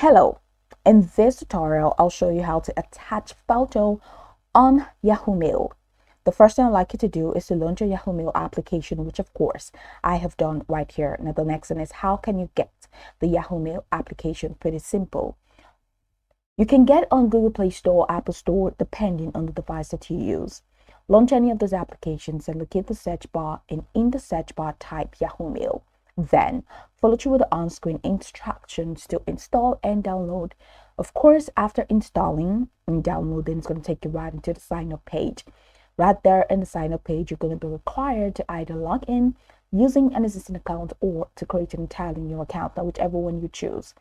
Hello, in this tutorial, I'll show you how to attach photo on Yahoo Mail. The first thing I'd like you to do is to launch your Yahoo Mail application, which of course I have done right here. Now the next thing is how can you get the Yahoo Mail application? Pretty simple. You can get on Google Play Store or Apple Store depending on the device that you use. Launch any of those applications and locate the search bar, and in the search bar type Yahoo Mail. Then follow through with the on-screen instructions to install and download. Of course, after installing and downloading, it's going to take you right into the sign-up page. Right there in the sign-up page, you're going to be required to either log in using an existing account or to create an entirely new account, now whichever one you choose.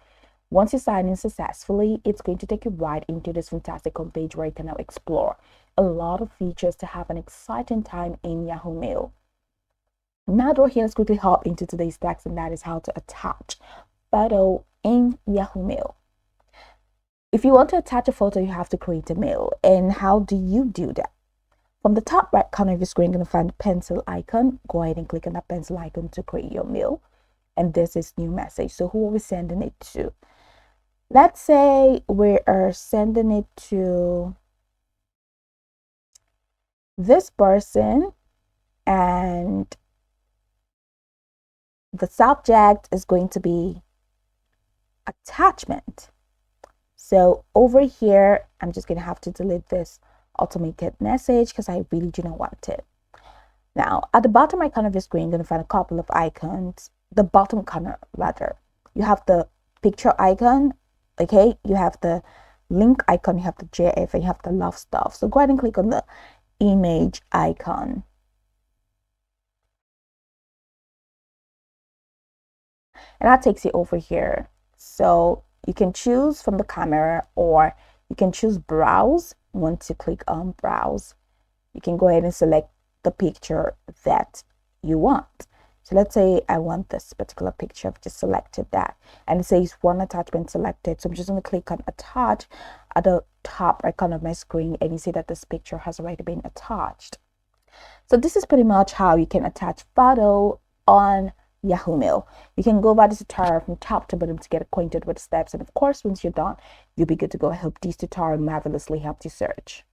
Once you sign in successfully, it's going to take you right into this fantastic homepage where you can now explore a lot of features to have an exciting time in Yahoo Mail. Now that we're here, let's quickly hop into today's text, and that is how to attach photo in Yahoo Mail. If you want to attach a photo, you have to create a mail. And how do you do that? From the top right corner of your screen, you're going to find the pencil icon. Go ahead and click on that pencil icon to create your mail. And this is new message. So who are we sending it to? Let's say we are sending it to this person, and the subject is going to be attachment. So over here, I'm just going to have to delete this automated message because I really do not want it. Now, at the bottom right corner of your screen, you're going to find a couple of icons. The bottom corner, rather, you have the picture icon. Okay, you have the link icon, you have the GIF, and you have the love stuff. So go ahead and click on the image icon. And that takes you over here. So you can choose from the camera, or you can choose browse. Once you click on browse, you can go ahead and select the picture that you want. So let's say I want this particular picture. I've just selected that, and it says one attachment selected. So I'm just going to click on attach at the top right corner of my screen, and you see that this picture has already been attached. So this is pretty much how you can attach photo on Yahoo Mail. You can go by this tutorial from top to bottom to get acquainted with the steps, and of course, once you're done, you'll be good to go. I hope this tutorial marvelously helped you search.